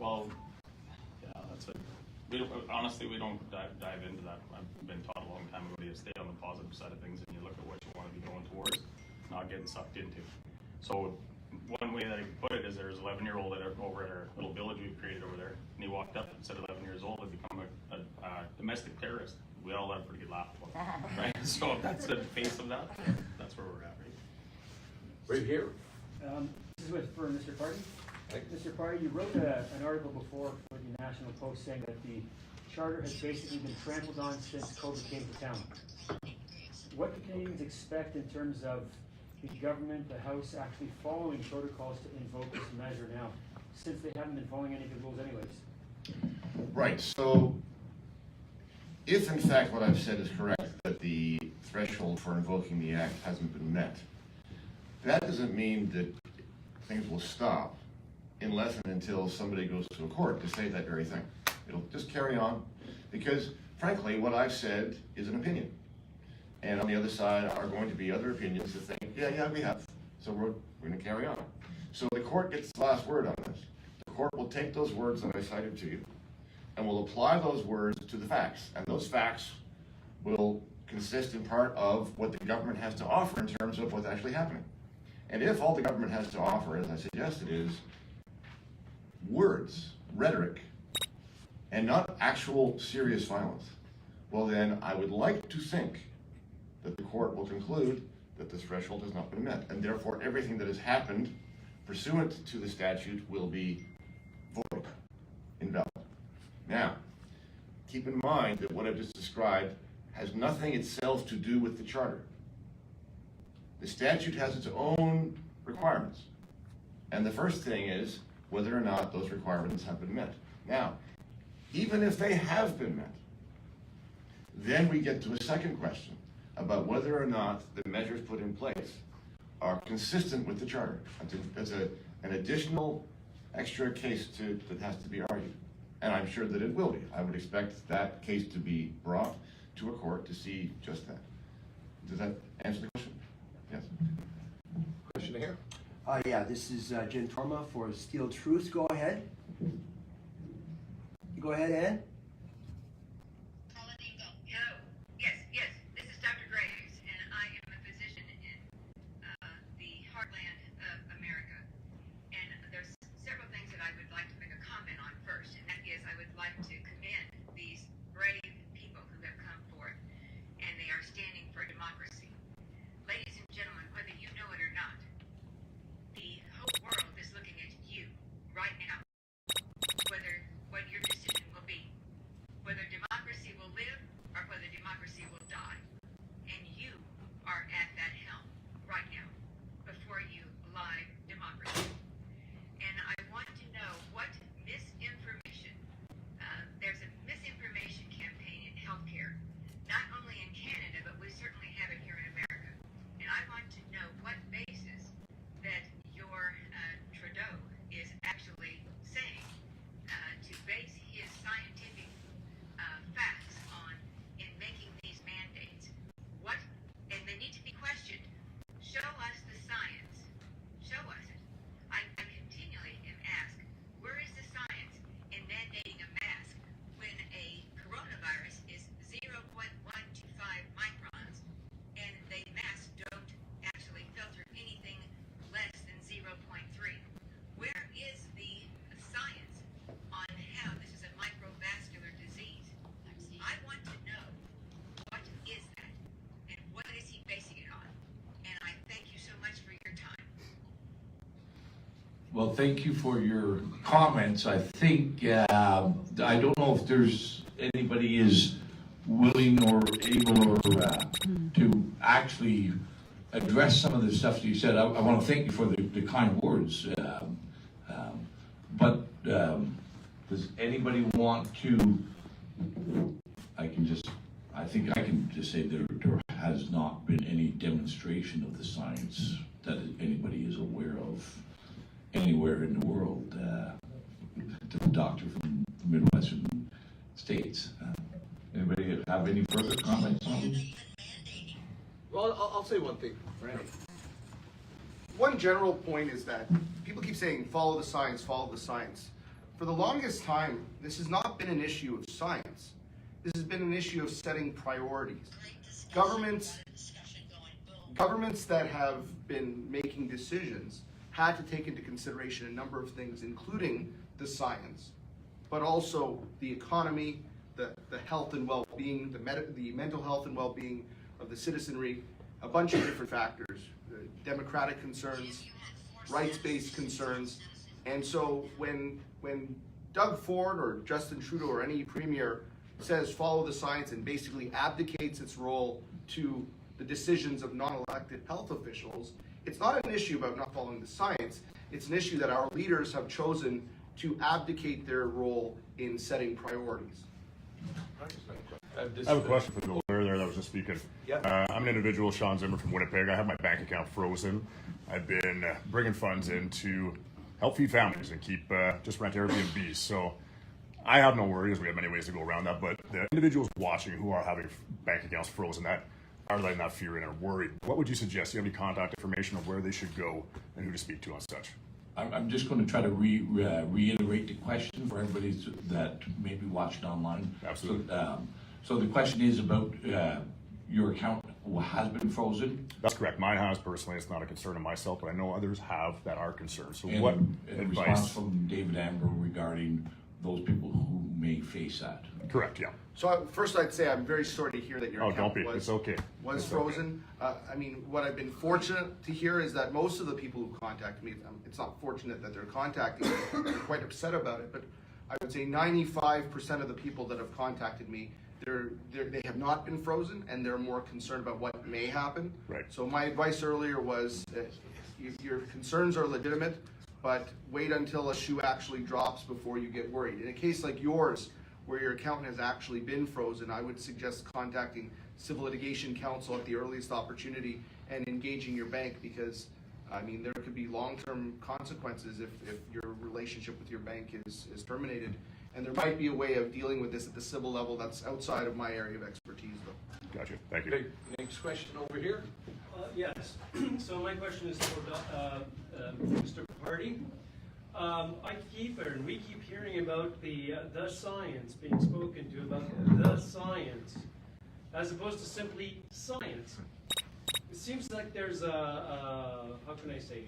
Well, yeah, that's it. Honestly, we don't dive into that. I've been taught a long time ago to stay on the positive side of things and you look at what you want to be going towards, not getting sucked into. So one way that I can put it is there's an 11-year-old over at our little village we've created over there, and he walked up and said 11 years old had become a domestic terrorist. We all had a pretty good laugh about it, right? So if that's the face of that, that's where we're at, right? Right here. This is for Mr. Party. Mr. Party, you wrote an article before for the National Post saying that the charter has basically been trampled on since COVID came to town. What do Canadians expect in terms of the government, the House, actually following protocols to invoke this measure now, since they haven't been following any of the rules anyways? Right, so if in fact what I've said is correct, that the threshold for invoking the Act hasn't been met, that doesn't mean that things will stop unless and until somebody goes to a court to say that very thing. It'll just carry on, because frankly what I've said is an opinion. And on the other side are going to be other opinions that think, yeah, we have. So we're going to carry on. So the court gets the last word on this. The court will take those words that I cited to you and will apply those words to the facts. And those facts will consist in part of what the government has to offer in terms of what's actually happening. And if all the government has to offer, as I suggested, is words, rhetoric, and not actual serious violence, well then I would like to think that the court will conclude that this threshold has not been met, and therefore everything that has happened pursuant to the statute will be void, invalid. Now, keep in mind that what I've just described has nothing itself to do with the charter. The statute has its own requirements, and the first thing is whether or not those requirements have been met. Now, even if they have been met, then we get to a second question about whether or not the measures put in place are consistent with the charter. That's an additional extra case that has to be argued, and I'm sure that it will be. I would expect that case to be brought to a court to see just that. Does that answer the question? Yes. Question here. Yeah, this is Jen Torma for Steel Truth. Go ahead. Go ahead, Ann. Yes, this is Dr. Graves, and I am a physician in the heartland of America. And there's several things that I would like to make a comment on first, and that is I would like to commend these brave people who have come forth, and they are standing for democracy. Ladies and gentlemen, whether you know it or not, the whole world is looking at you right now, whether what your decision will be, whether democracy will live or whether democracy will die. And you are at that helm right now before you live democracy. And I want to know what misinformation, there's a misinformation campaign in healthcare, not only in Canada, but we certainly have it here in America. And I want to know what basis that your Trudeau is actually saying to base his scientific facts on in making these mandates. What, and they need to be questioned. Show us the science. Show us it. I continually am asked, where is the science in mandating a mask when a coronavirus is 0.125 microns and the masks don't actually filter anything less than 0.3? Where is the science on how this is a microvascular disease? I want to know what is that and what is he basing it on? And I thank you so much for your time. Well, thank you for your comments. I think, I don't know if there's anybody is willing or able or to actually address some of the stuff that you said. I want to thank you for the kind words. But does anybody want to, I think I can just say there has not been any demonstration of the science that anybody is aware of anywhere in the world. The doctor from the Midwestern states. Anybody have any further comments on it? Well, I'll say one thing, Randy. One general point is that people keep saying, follow the science, follow the science. for the longest time, this has not been an issue of science. This has been an issue of setting priorities. Governments that have been making decisions had to take into consideration a number of things, including the science, but also the economy, the health and well-being, the mental health and well-being of the citizenry, a bunch of different factors, democratic concerns, rights-based concerns. And so when Doug Ford or Justin Trudeau or any premier says follow the science and basically abdicates its role to the decisions of non-elected health officials, it's not an issue about not following the science. It's an issue that our leaders have chosen to abdicate their role in setting priorities. I have a question for the lawyer there that was just speaking. I'm an individual, Sean Zimmer from Winnipeg. I have my bank account frozen. I've been bringing funds in to help feed families and keep just rent Airbnbs. So I have no worries. We have many ways to go around that. But the individuals watching who are having bank accounts frozen, that are letting that fear in and are worried, what would you suggest? Do you have any contact information of where they should go and who to speak to on such? I'm just going to try to reiterate the question for everybody that may be watching online. Absolutely. So the question is about your account has been frozen. That's correct. Mine has personally. It's not a concern of myself, but I know others have that are concerned. So And what a advice? response from David Amber regarding those people who may face that. Correct, yeah. So first I'd say I'm very sorry to hear that your Oh, account don't be. It's okay. was It's frozen. I mean, what I've been fortunate to hear is that most of the people who contact me, it's not fortunate that they're contacting me, they're quite upset about it, but I would say 95% of the people that have contacted me, they have not been frozen and they're more concerned about what may happen. Right. So my advice earlier was your concerns are legitimate, but wait until a shoe actually drops before you get worried. In a case like yours, where your account has actually been frozen, I would suggest contacting Civil Litigation Counsel at the earliest opportunity and engaging your bank, because I mean there could be long-term consequences if your relationship with your bank is terminated. And there might be a way of dealing with this at the civil level that's outside of my area of expertise, though. Gotcha. Thank you. Okay, next question over here. Yes. So my question is for Mr. Party. We keep hearing about the science being spoken to, about the science, as opposed to simply science. It seems like there's how can I say,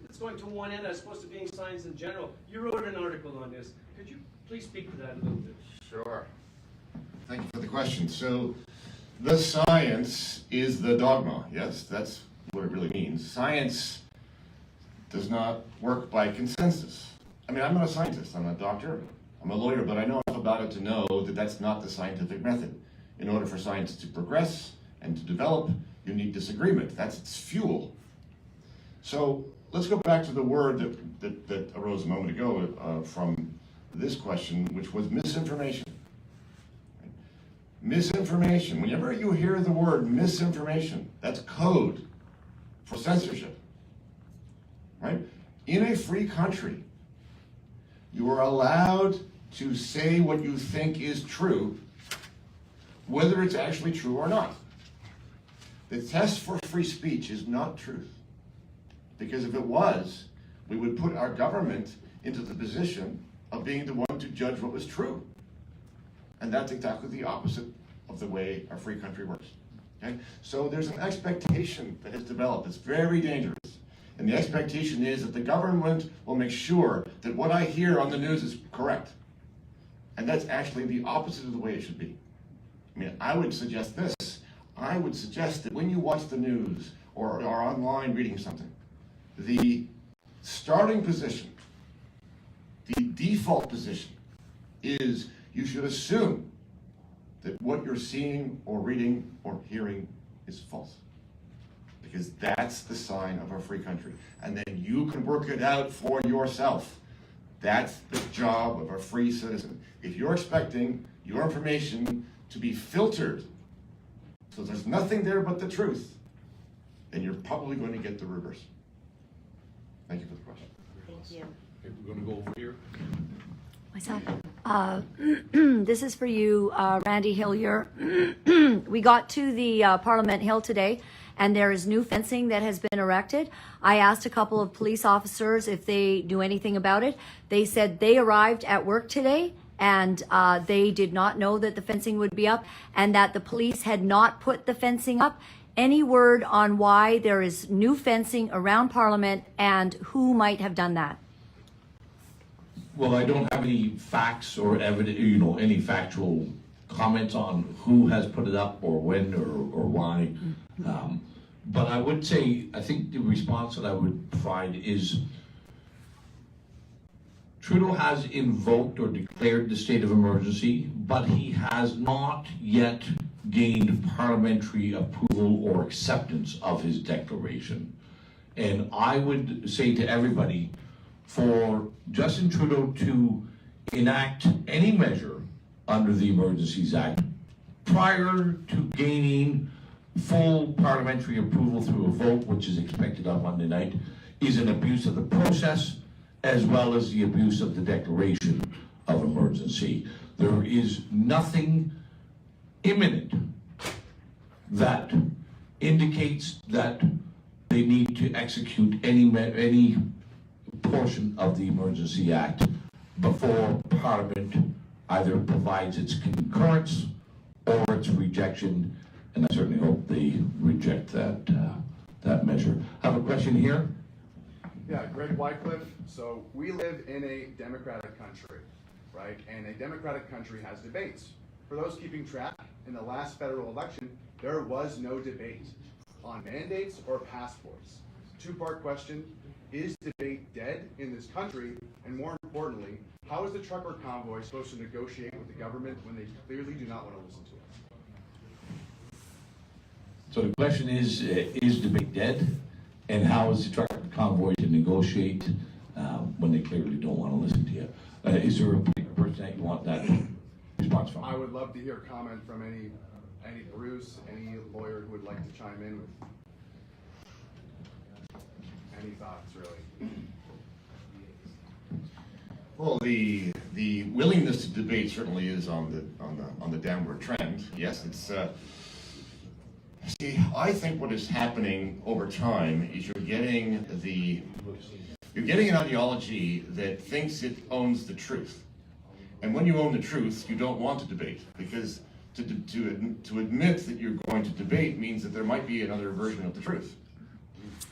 it's going to one end as opposed to being science in general. You wrote an article on this. Could you please speak to that a little bit? Sure. Thank you for the question. So the science is the dogma. Yes, that's what it really means. Science does not work by consensus. I mean, I'm not a scientist. I'm not a doctor. I'm a lawyer, but I know enough about it to know that that's not the scientific method. In order for science to progress and to develop, you need disagreement. That's its fuel. So let's go back to the word that arose a moment ago from this question, which was misinformation. Right? Misinformation. Whenever you hear the word misinformation, that's code for censorship. Right? In a free country, you are allowed to say what you think is true, whether it's actually true or not. The test for free speech is not truth. Because if it was, we would put our government into the position of being the one to judge what was true. And that's exactly the opposite of the way our free country works. Okay? So there's an expectation that has developed that's very dangerous. And the expectation is that the government will make sure that what I hear on the news is correct. And that's actually the opposite of the way it should be. I mean, I would suggest this. I would suggest that when you watch the news or are online reading something, the starting position, the default position, is you should assume that what you're seeing or reading or hearing is false. Because that's the sign of a free country. And then you can work it out for yourself. That's the job of a free citizen. If you're expecting your information to be filtered so there's nothing there but the truth, then you're probably going to get the reverse. Thank you for the question. Thank you. Okay, we're going to go over here. Myself. This is for you, Randy Hillier. We got to the Parliament Hill today, and there is new fencing that has been erected. I asked a couple of police officers if they knew anything about it. They said they arrived at work today and they did not know that the fencing would be up and that the police had not put the fencing up. Any word on why there is new fencing around Parliament and who might have done that? Well, I don't have any facts or evidence, any factual comments on who has put it up or when or why. But I would say, I think the response that I would provide is Trudeau has invoked or declared the state of emergency, but he has not yet gained parliamentary approval or acceptance of his declaration. And I would say to everybody, for Justin Trudeau to enact any measure under the Emergencies Act prior to gaining full parliamentary approval through a vote, which is expected on Monday night, is an abuse of the process as well as the abuse of the declaration of emergency. There is nothing imminent that indicates that they need to execute any portion of the Emergency Act before Parliament either provides its concurrence or its rejection, and I certainly hope they reject that measure. I have a question here. Yeah, Greg Wycliffe. So we live in a democratic country, right? And a democratic country has debates. For those keeping track, in the last federal election, there was no debate on mandates or passports. Two-part question, is debate dead in this country? And more importantly, how is the trucker convoy supposed to negotiate with the government when they clearly do not want to listen to it? So the question is debate dead? And how is the trucker convoy to negotiate when they clearly don't want to listen to you? Is there a particular person that you want that response from? I would love to hear comment from any Bruce, any lawyer who would like to chime in with any thoughts, really. Well, the willingness to debate certainly is on the downward trend. Yes, it's. See, I think what is happening over time is you're getting an ideology that thinks it owns the truth, and when you own the truth, you don't want to debate, because to admit that you're going to debate means that there might be another version of the truth.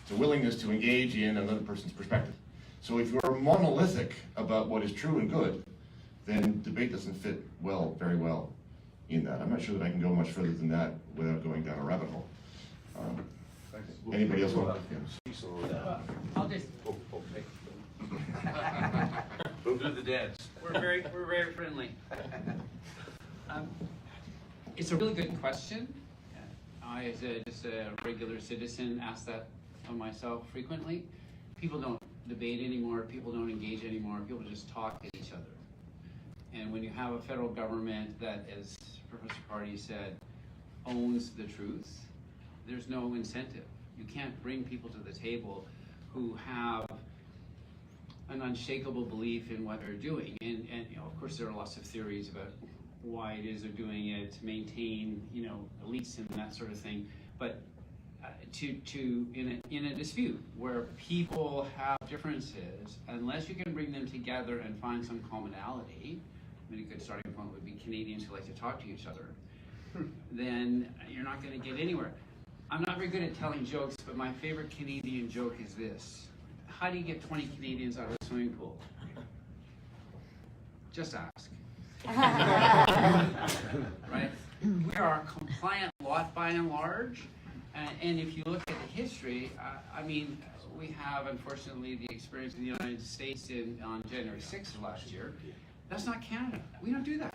It's a willingness to engage in another person's perspective. So if you're monolithic about what is true and good, then debate doesn't fit very well in that. I'm not sure that I can go much further than that without going down a rabbit hole. Anybody else want? Yeah. I'll just. We'll do the dance. We're very friendly. It's a really good question. I, as just a regular citizen, ask that of myself frequently. People don't debate anymore. People don't engage anymore. People just talk to each other. And when you have a federal government that, as Professor Carty said, owns the truth, there's no incentive. You can't bring people to the table who have an unshakable belief in what they're doing. And of course, there are lots of theories about why it is they're doing it, to maintain, elites and that sort of thing. But in a dispute where people have differences, unless you can bring them together and find some commonality, I mean, a good starting point would be Canadians who like to talk to each other, then you're not going to get anywhere. I'm not very good at telling jokes, but my favorite Canadian joke is this. How do you get 20 Canadians out of a swimming pool? Just ask. Right? We are a compliant lot by and large, and if you look at the history, I mean, we have, unfortunately, the experience in the United States on January 6th of last year. That's not Canada. We don't do that.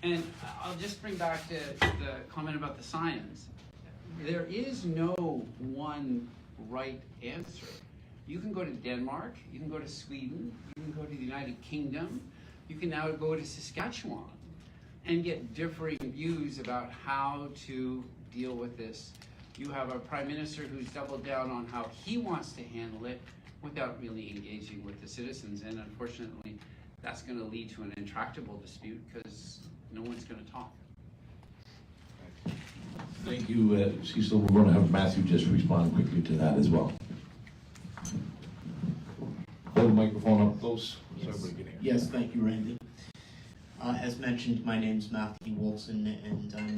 And I'll just bring back to the comment about the science. There is no one right answer. You can go to Denmark, you can go to Sweden, you can go to the United Kingdom, you can now go to Saskatchewan and get differing views about how to deal with this. You have a prime minister who's doubled down on how he wants to handle it without really engaging with the citizens, and unfortunately, that's going to lead to an intractable dispute because no one's going to talk. Thank you, Cecil. We're going to have Matthew just respond quickly to that as well. Hold the microphone up close so everybody can hear. Yes, thank you, Randy. As mentioned, my name's Matthew Wilson, and I'm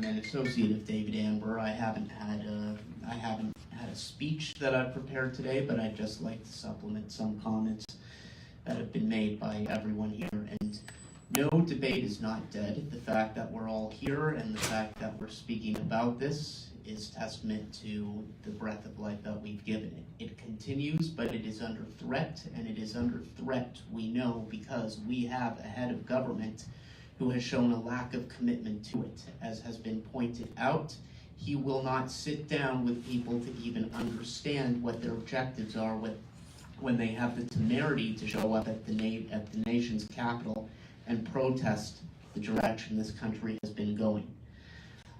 an associate of David Amber. I haven't had a speech that I've prepared today, but I'd just like to supplement some comments that have been made by everyone here. And no debate is not dead. The fact that we're all here and the fact that we're speaking about this is testament to the breath of life that we've given it. It continues, but it is under threat, and it is under threat, we know, because we have a head of government who has shown a lack of commitment to it. As has been pointed out, he will not sit down with people to even understand what their objectives are when they have the temerity to show up at the nation's capital and protest the direction this country has been going.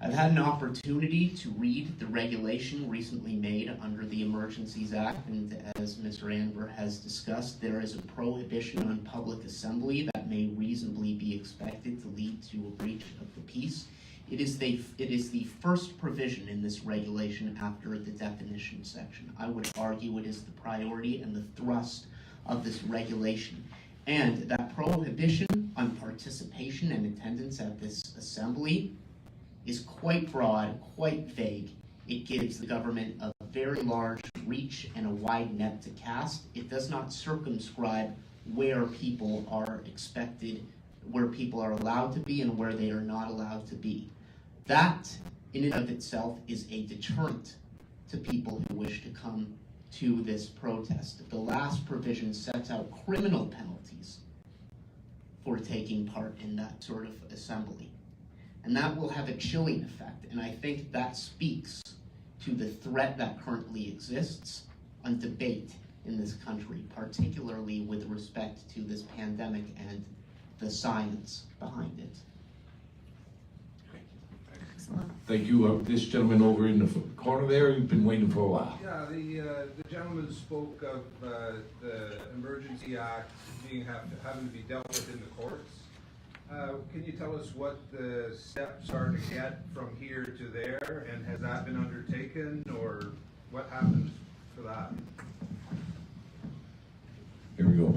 I've had an opportunity to read the regulation recently made under the Emergencies Act, and as Mr. Amber has discussed, there is a prohibition on public assembly that may reasonably be expected to lead to a breach of the peace. It is the first provision in this regulation after the definition section. I would argue it is the priority and the thrust of this regulation. And that prohibition on participation and attendance at this assembly is quite broad, quite vague. It gives the government a very large reach and a wide net to cast. It does not circumscribe where people are expected, where people are allowed to be and where they are not allowed to be. That, in and of itself, is a deterrent to people who wish to come to this protest. The last provision sets out criminal penalties for taking part in that sort of assembly. And that will have a chilling effect, and I think that speaks to the threat that currently exists on debate in this country, particularly with respect to this pandemic and the science behind it. Excellent. Thank you. This gentleman over in the corner there, you've been waiting for a while. Yeah, the gentleman spoke of the Emergency Act having to be dealt with in the courts. Can you tell us what the steps are to get from here to there, and has that been undertaken, or what happens for that? Here we go.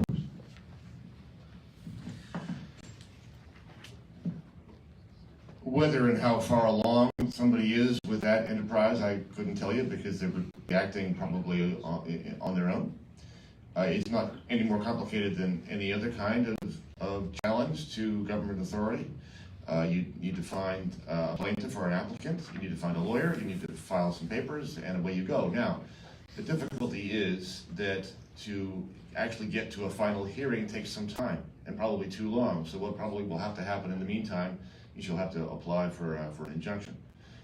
Whether and how far along somebody is with that enterprise, I couldn't tell you, because they would be acting probably on their own. It's not any more complicated than any other kind of challenge to government authority. You need to find a plaintiff or an applicant, you need to find a lawyer, you need to file some papers, and away you go. Now, the difficulty is that to actually get to a final hearing takes some time, and probably too long. So what probably will have to happen in the meantime is you'll have to apply for an injunction.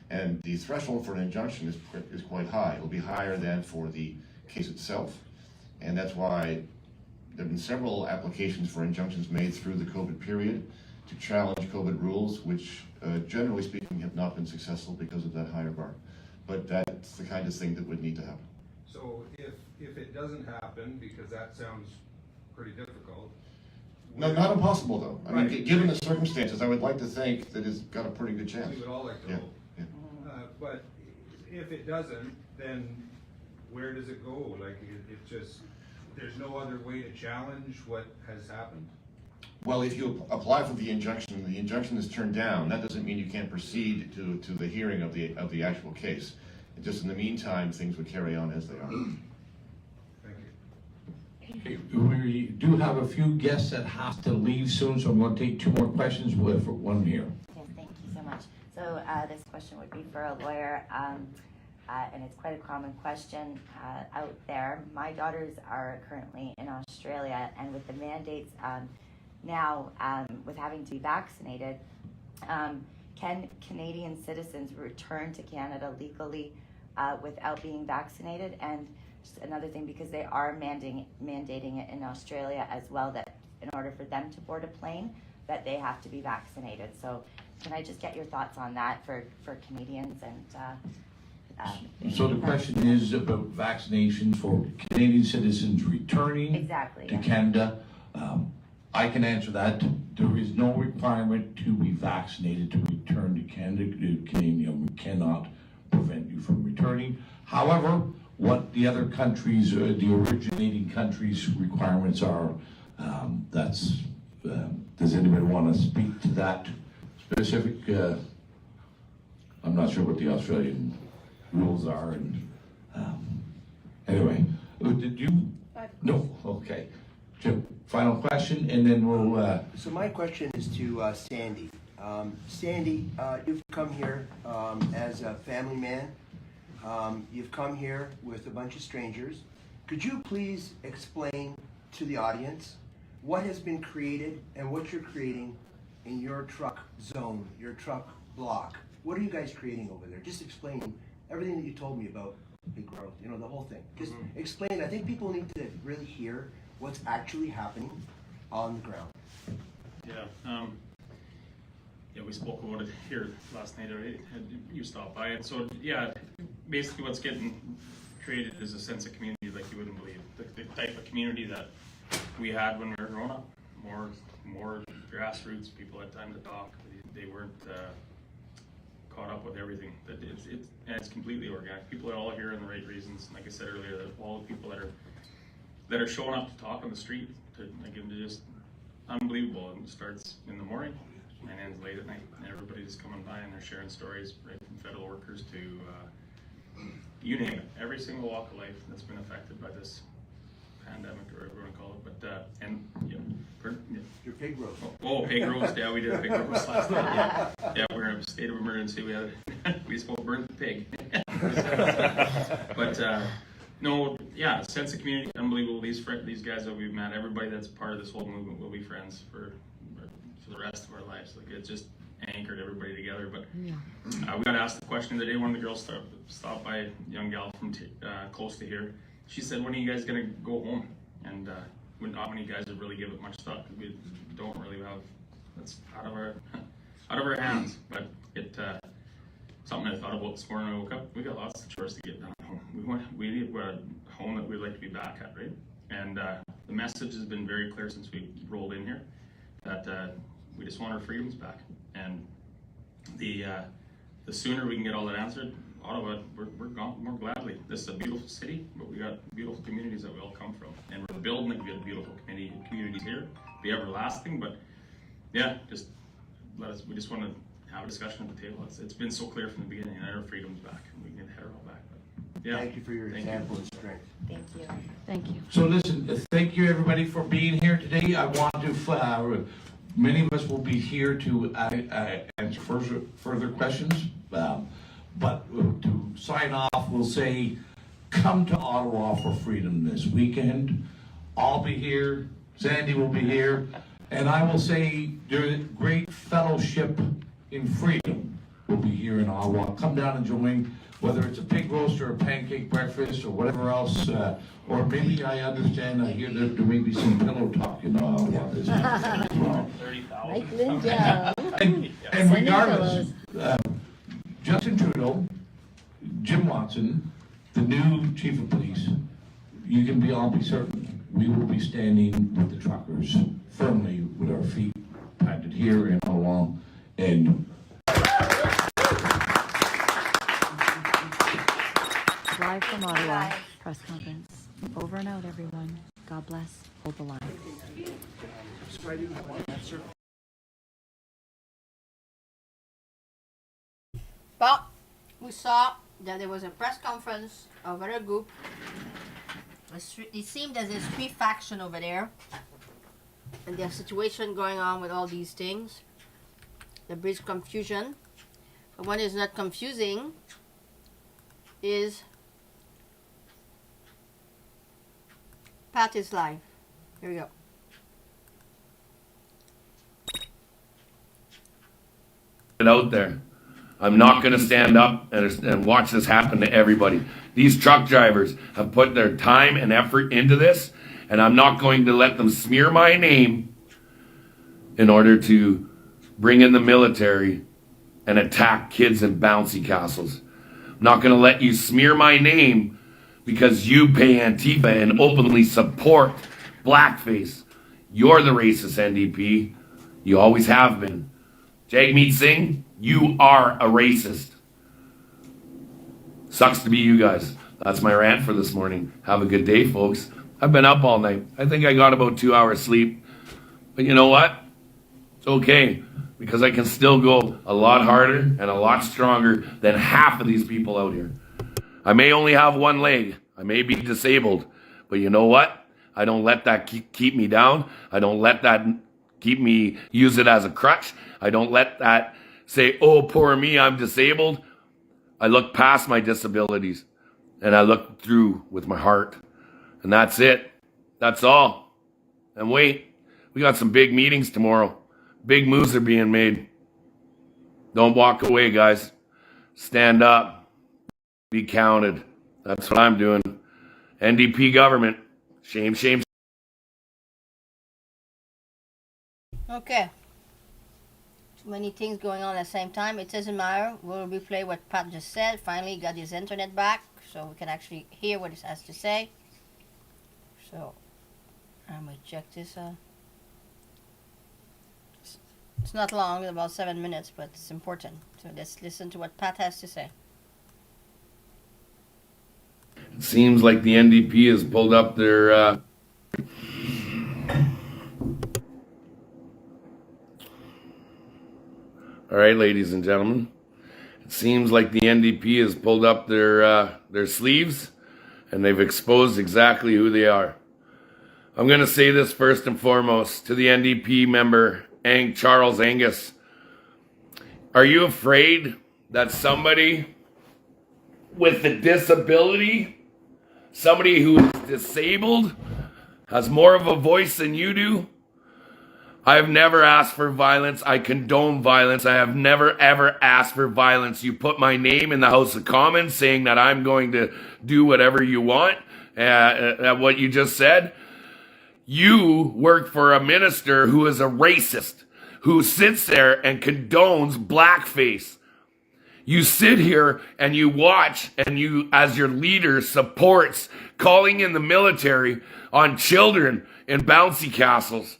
And the threshold for an injunction is quite high. It'll be higher than for the case itself. And that's why there have been several applications for injunctions made through the COVID period to challenge COVID rules, which generally speaking have not been successful because of that higher bar. But that's the kind of thing that would need to happen. So if it doesn't happen, because that sounds pretty difficult. No, not impossible though. I mean, Right. given the circumstances, I would like to think that it's got a pretty good chance. We would all like to hope. Yeah. But if it doesn't, then where does it go? Like, it just, there's no other way to challenge what has happened? Well, if you apply for the injunction is turned down, that doesn't mean you can't proceed to the hearing of the actual case. Just in the meantime, things would carry on as they are. Okay, we do have a few guests that have to leave soon, so I'm going to take two more questions. We'll have one here. Yes, thank you so much. So this question would be for a lawyer, and it's quite a common question out there. My daughters are currently in Australia, and with the mandates now with having to be vaccinated, can Canadian citizens return to Canada legally without being vaccinated? And just another thing, because they are mandating it in Australia as well, that in order for them to board a plane, that they have to be vaccinated. So can I just get your thoughts on that for Canadians and So the question is about vaccinations for Canadian citizens returning exactly, to yeah. Canada. I can answer that. There is no requirement to be vaccinated to return to Canada. We cannot prevent you from returning. However, what the other countries, the originating countries' requirements are, does anybody want to speak to that specific? I'm not sure what the Australian rules are. And anyway, did you? No. Okay. Jim, final question, and then we'll. So my question is to Sandy. Sandy, you've come here as a family man. You've come here with a bunch of strangers. Could you please explain to the audience what has been created and what you're creating in your truck zone, your truck block? What are you guys creating over there? Just explain everything that you told me about big growth, you know, the whole thing. Just explain. I think people need to really hear what's actually happening on the ground. Yeah. Yeah, we spoke about it here last night already. You stopped by it. So yeah, basically what's getting created is a sense of community like you wouldn't believe. The type of community that we had when we were growing up. More grassroots. People had time to talk. They weren't caught up with everything. And it's completely organic. People are all here in the right reasons. Like I said earlier, all the people that are showing up to talk on the street, to just unbelievable. And it starts in the morning and ends late at night. And everybody just coming by and they're sharing stories, right from federal workers to you name it. Every single walk of life that's been affected by this pandemic, or whatever you want to call it. But your pig roast. Oh, pig roast. Yeah, we did a pig roast last night. Yeah, we're in a state of emergency. We spoke burnt the pig. But no, yeah, sense of community, unbelievable. These guys that we've met, everybody that's part of this whole movement will be friends for the rest of our lives. Like, it's just anchored everybody together. But we got asked the question the day one of the girls stopped by, a young gal from close to here. She said, "When are you guys gonna go home?" And not many guys have really give it much thought. We don't really have, that's out of our hands. But something I thought about this morning when I woke up. We got lots of chores to get done at home. We need a home that we'd like to be back at, right? And the message has been very clear since we rolled in here that we just want our freedoms back. And the sooner we can get all that answered, Ottawa, we're gone more gladly. This is a beautiful city, but we got beautiful communities that we all come from, and we're building it. We got beautiful communities here, be everlasting. But yeah, just we just want to have a discussion at the table. It's been so clear from the beginning, and our freedom's back, and we can head her all back. But yeah, thank you for your example and strength. Thank you. Thank you. So listen, thank you everybody for being here today. I want to, many of us will be here to answer further questions. But to sign off, we'll say, come to Ottawa for freedom this weekend. I'll be here, Sandy will be here, and I will say there's great fellowship in freedom will be here in Ottawa. Come down and join, whether it's a pig roast or a pancake breakfast or whatever else, or maybe I hear that there may be some pillow talk in Ottawa this weekend as well. 30,000. Like Linda. And regardless, Justin Trudeau, Jim Watson, the new chief of police, you can all be certain we will be standing with the truckers firmly with our feet planted here and all along. And Live from Ottawa, press conference. Over and out, everyone. God bless. Hold the line. Well, we saw that there was a press conference over a group. It seemed as there's three factions over there, and there's a situation going on with all these things. There breeds confusion. But what is not confusing is Pat is live. Here we go. Out there. I'm not going to stand up and watch this happen to everybody. These truck drivers have put their time and effort into this, and I'm not going to let them smear my name in order to bring in the military and attack kids in bouncy castles. I'm not going to let you smear my name because you pay Antifa and openly support blackface. You're the racist, NDP. You always have been. Jagmeet Singh, you are a racist. Sucks to be you guys. That's my rant for this morning. Have a good day, folks. I've been up all night. I think I got about 2 hours sleep. But you know what? It's okay, because I can still go a lot harder and a lot stronger than half of these people out here. I may only have one leg. I may be disabled. But you know what? I don't let that keep me down. I don't let that keep me use it as a crutch. I don't let that say, oh, poor me, I'm disabled. I look past my disabilities and I look through with my heart. And that's it. That's all. And wait, we got some big meetings tomorrow. Big moves are being made. Don't walk away, guys. Stand up. Be counted. That's what I'm doing. NDP government. Shame, shame. Okay. Too many things going on at the same time. It doesn't matter. We'll replay what Pat just said. Finally got his internet back, so we can actually hear what he has to say. So, I'm going to check this. It's not long, about 7 minutes, but it's important. So let's listen to what Pat has to say. It seems like the NDP has pulled up their... All right, ladies and gentlemen. It seems like the NDP has pulled up their sleeves, and they've exposed exactly who they are. I'm going to say this first and foremost to the NDP member, Charles Angus. Are you afraid that somebody with a disability, somebody who is disabled, has more of a voice than you do? I have never asked for violence. I condone violence. I have never, ever asked for violence. You put my name in the House of Commons saying that I'm going to do whatever you want, what you just said. You work for a minister who is a racist, who sits there and condones blackface. You sit here and you watch, and you, as your leader, supports calling in the military on children in bouncy castles.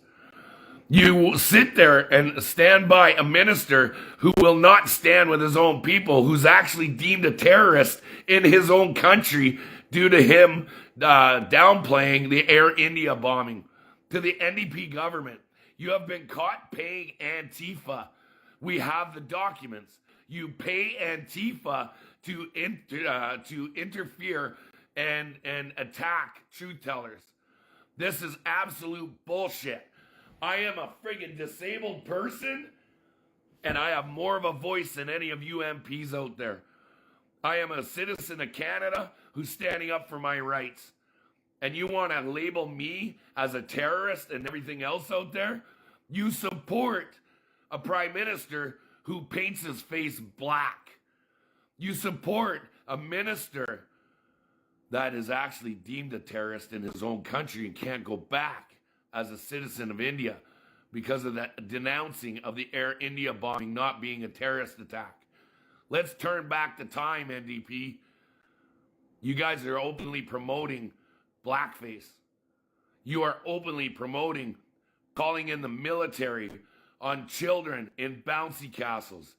You sit there and stand by a minister who will not stand with his own people, who's actually deemed a terrorist in his own country due to him downplaying the Air India bombing. To the NDP government, you have been caught paying Antifa. We have the documents. You pay Antifa to interfere and attack truth tellers. This is absolute bullshit. I am a friggin' disabled person, and I have more of a voice than any of you MPs out there. I am a citizen of Canada who's standing up for my rights. And you want to label me as a terrorist and everything else out there? You support a prime minister who paints his face black. You support a minister that is actually deemed a terrorist in his own country and can't go back as a citizen of India because of that denouncing of the Air India bombing not being a terrorist attack. Let's turn back the time, NDP. You guys are openly promoting blackface. You are openly promoting calling in the military on children in bouncy castles.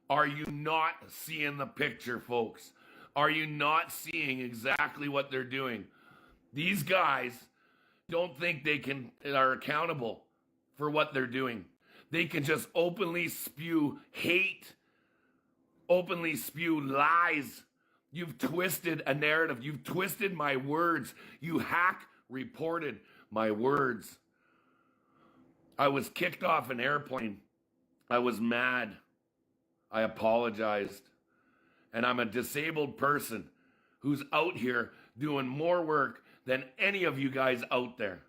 Are you not seeing the picture, folks? Are you not seeing exactly what they're doing? These guys don't think they are accountable for what they're doing. They can just openly spew hate, openly spew lies. You've twisted a narrative. You've twisted my words. You reported my words. I was kicked off an airplane. I was mad. I apologized. And I'm a disabled person who's out here doing more work than any of you guys out there.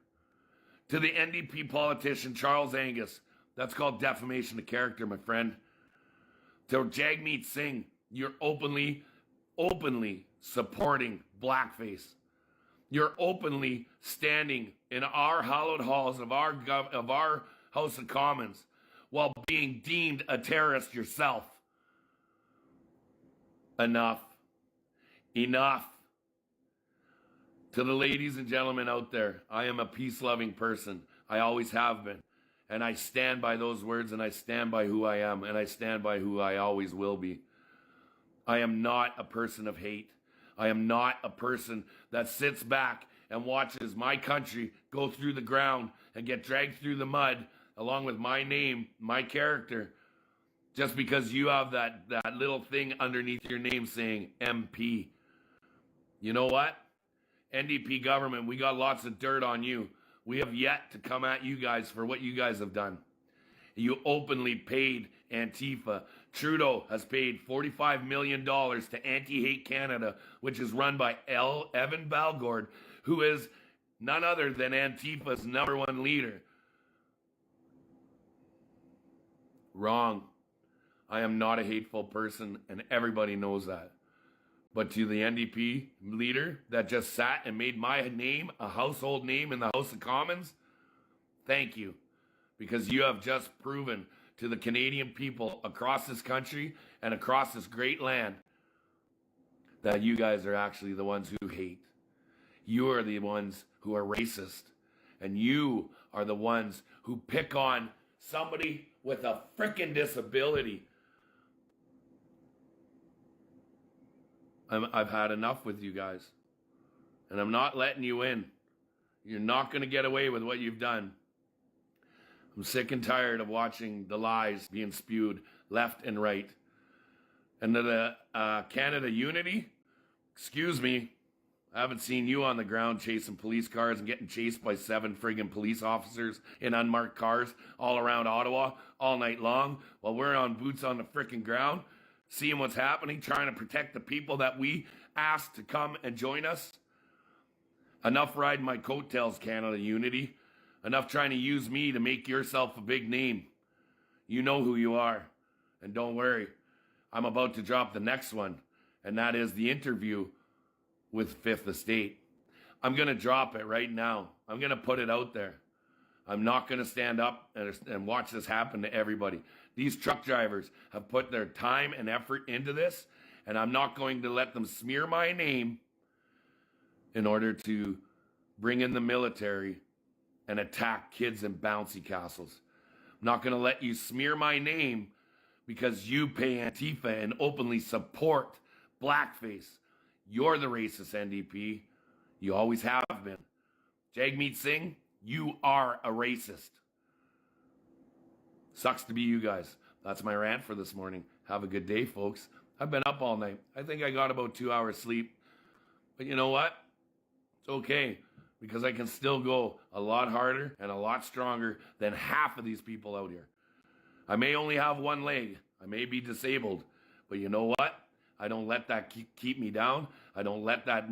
To the NDP politician, Charles Angus, that's called defamation of character, my friend. To Jagmeet Singh, you're openly supporting blackface. You're openly standing in our hallowed halls of our House of Commons while being deemed a terrorist yourself. Enough. To the ladies and gentlemen out there, I am a peace-loving person. I always have been. And I stand by those words, and I stand by who I am, and I stand by who I always will be. I am not a person of hate. I am not a person that sits back and watches my country go through the ground and get dragged through the mud along with my name, my character, just because you have that little thing underneath your name saying MP. You know what? NDP government, we got lots of dirt on you. We have yet to come at you guys for what you guys have done. You openly paid Antifa. Trudeau has paid $45 million to Anti-Hate Canada, which is run by Evan Balgord, who is none other than Antifa's #1 leader. Wrong. I am not a hateful person, and everybody knows that. But to the NDP leader that just sat and made my name a household name in the House of Commons, thank you. Because you have just proven to the Canadian people across this country and across this great land that you guys are actually the ones who hate. You are the ones who are racist. And you are the ones who pick on somebody with a frickin' disability. I've had enough with you guys. And I'm not letting you in. You're not going to get away with what you've done. I'm sick and tired of watching the lies being spewed left and right. And the Canada Unity, excuse me, I haven't seen you on the ground chasing police cars and getting chased by 7 friggin' police officers in unmarked cars all around Ottawa all night long while we're on boots on the frickin' ground, seeing what's happening, trying to protect the people that we asked to come and join us. Enough riding my coattails, Canada Unity. Enough trying to use me to make yourself a big name. You know who you are. And don't worry, I'm about to drop the next one, and that is the interview with Fifth Estate. I'm going to drop it right now. I'm going to put it out there. I'm not going to stand up and watch this happen to everybody. These truck drivers have put their time and effort into this, and I'm not going to let them smear my name in order to bring in the military and attack kids in bouncy castles. I'm not going to let you smear my name because you pay Antifa and openly support blackface. You're the racist NDP. You always have been. Jagmeet Singh, you are a racist. Sucks to be you guys. That's my rant for this morning. Have a good day, folks. I've been up all night. I think I got about 2 hours sleep. But you know what? It's okay, because I can still go a lot harder and a lot stronger than half of these people out here. I may only have one leg. I may be disabled. But you know what? I don't let that keep me down. I don't let that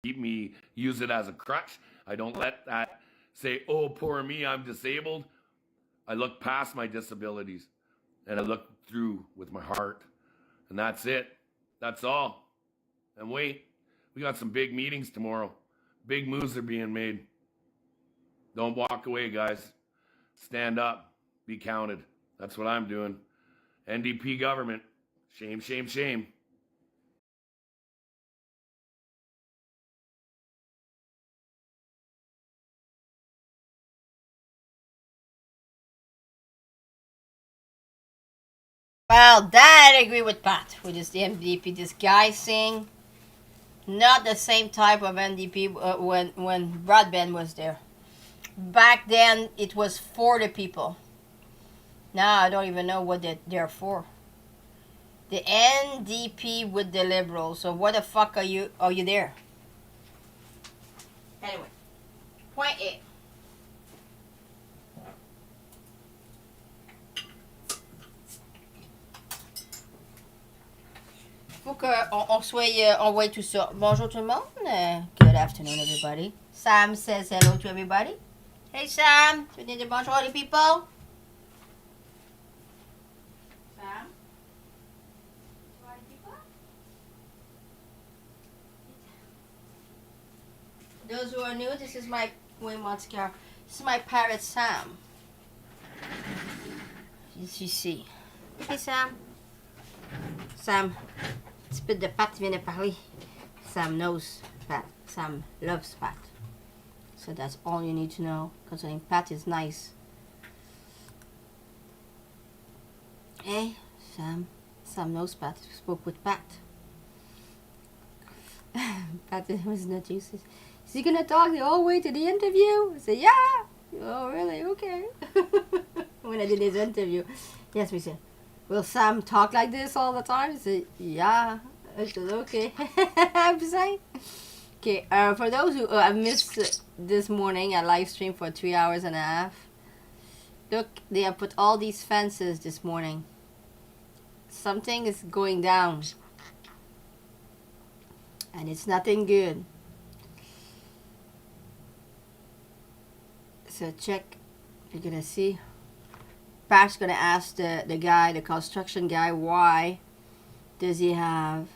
keep me use it as a crutch. I don't let that say, oh, poor me, I'm disabled. I look past my disabilities and I look through with my heart. And that's it. That's all. And wait, we got some big meetings tomorrow. Big moves are being made. Don't walk away, guys. Stand up. Be counted. That's what I'm doing. NDP government. Shame, shame, shame. Well, that I agree with Pat, which is the NDP disguising. Not the same type of NDP when Broadbent was there. Back then, it was for the people. Now, I don't even know what they're for. The NDP with the Liberals. So what the fuck are you there? Anyway, point A. Faut qu'on soit envoyé tout ça. Bonjour tout le monde. Good afternoon, everybody. Sam says hello to everybody. Hey Sam, tu dis bonjour les people. Sam? Those who are new, this is my mascara. This is my parrot Sam. As you see. Hey Sam. Sam. Un petit peu de Pat vient de parler. Sam knows. Pat. Sam loves Pat. So that's all you need to know concerning Pat is nice. Hey, Sam. Sam knows Pat. Spoke with Pat. Pat was not used to. Is he gonna talk the whole way to the interview? I said, yeah. Oh, really? Okay. When I did his interview, yes, we said, will Sam talk like this all the time? I said, yeah. I said, okay. I'm saying. Okay, for those who have missed this morning, a live stream for 3 hours and a half. Look, they have put all these fences this morning. Something is going down. And it's nothing good. So check. You're gonna see. Pat's gonna ask the guy, the construction guy, why does he have...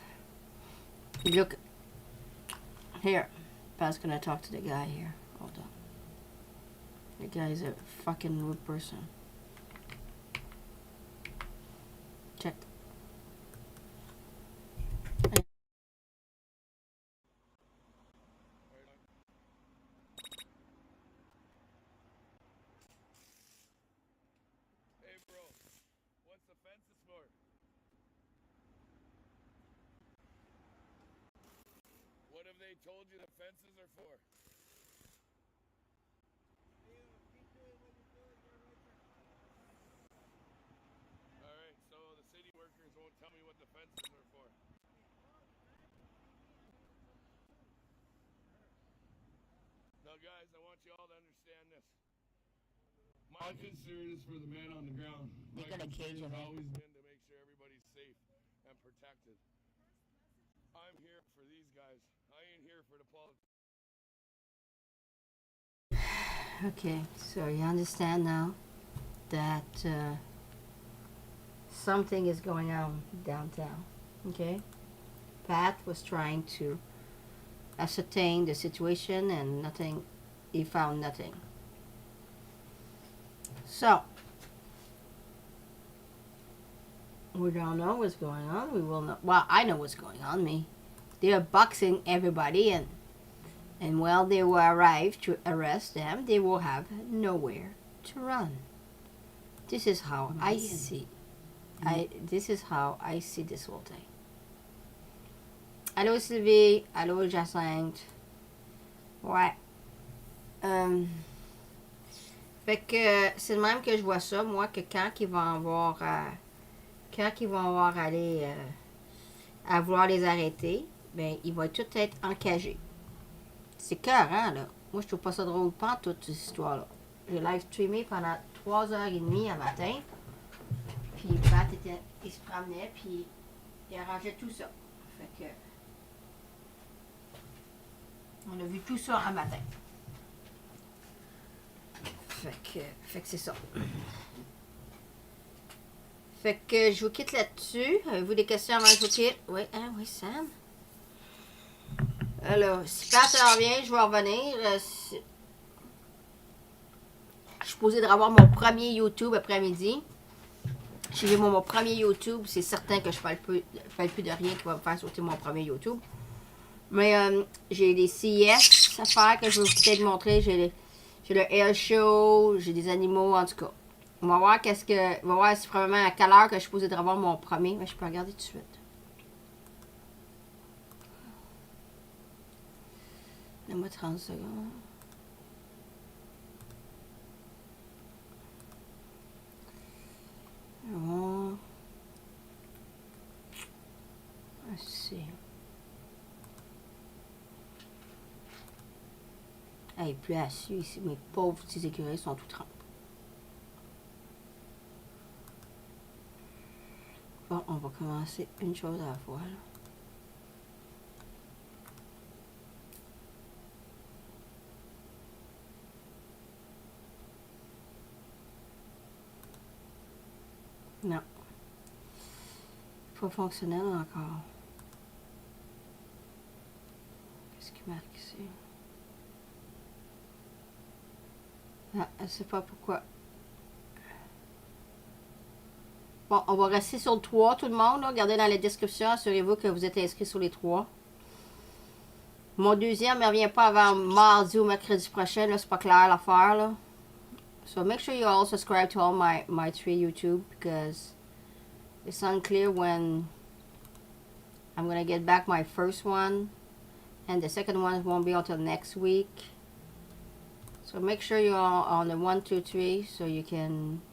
Look. Here. Pat's gonna talk to the guy here. Hold on. The guy's a fucking rude person. Check. Hey bro, what's the fences for? What have they told you the fences are for? Alright, so the city workers won't tell me what the fences are for. Now guys, I want you all to understand this. My concern is for the man on the ground. My concern has always been to make sure everybody's safe and protected. I'm here for these guys. I ain't here for the politics. Okay, so you understand now that something is going on downtown. Okay? Pat was trying to ascertain the situation and nothing, he found nothing. So, we don't know what's going on. We will not. Well, I know what's going on. They are boxing everybody, and while they will arrive to arrest them, they will have nowhere to run. This is how I see. This is how I see this whole thing. Allô Sylvie, allô Jacinthe. Ouais. Fait que c'est le même que je vois ça, moi, que quand ils vont avoir aller à vouloir les arrêter, ben ils vont tout être encagés. C'est carré, là. Moi, je trouve pas ça drôle pas toute cette histoire-là. J'ai live streamé pendant 3h30 un matin. Puis Pat il se promenait, puis il arrangeait tout ça. Fait que on a vu tout ça un matin. Fait que c'est ça. Fait que je vous quitte là-dessus. Avez-vous des questions avant que je vous quitte? Oui, hein, oui, Sam. Alors, si Pat revient, je vais revenir. Je suis posée de revoir mon premier YouTube après-midi. Suivez-moi mon premier YouTube. C'est certain que je parle plus de rien qui va me faire sauter mon premier YouTube. Mais j'ai des CIS à faire que je vais peut-être montrer. J'ai le air show, j'ai des animaux, en tout cas. On va voir on va voir si probablement à quelle heure que je suis posée de revoir mon premier. Mais je peux regarder tout de suite. Donne-moi 30 secondes. Bon. Let's see. Hey, plus assis ici, mes pauvres petits écureuils sont tout trempés. Bon, on va commencer une chose à la fois, là. Non. Pas fonctionnel encore. Qu'est-ce qui marque ici? Ah, je ne sais pas pourquoi. Bon, on va rester sur le 3, tout le monde. Là. Regardez dans la description. Assurez-vous que vous êtes inscrits sur les 3. Mon deuxième ne revient pas avant mardi ou mercredi prochain. Là, c'est pas clair l'affaire, là. So make sure you all subscribe to all my 3 YouTube because it's unclear when I'm gonna get back my first one, and the second one won't be until next week. So make sure you're on the 1, 2, 3 so you can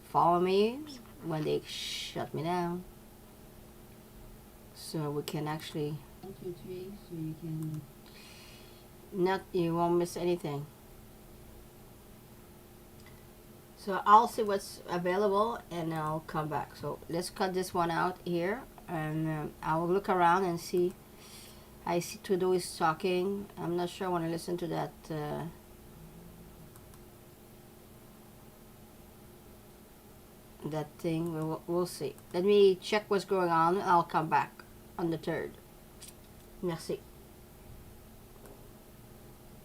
follow me when they shut me down. So we can actually 1, 2, 3 so you can you won't miss anything. So I'll see what's available and I'll come back. So let's cut this one out here, and I will look around and see. I see Trudeau is talking. I'm not sure I want to listen to that. That thing. We'll see. Let me check what's going on. I'll come back on the 3rd. Merci.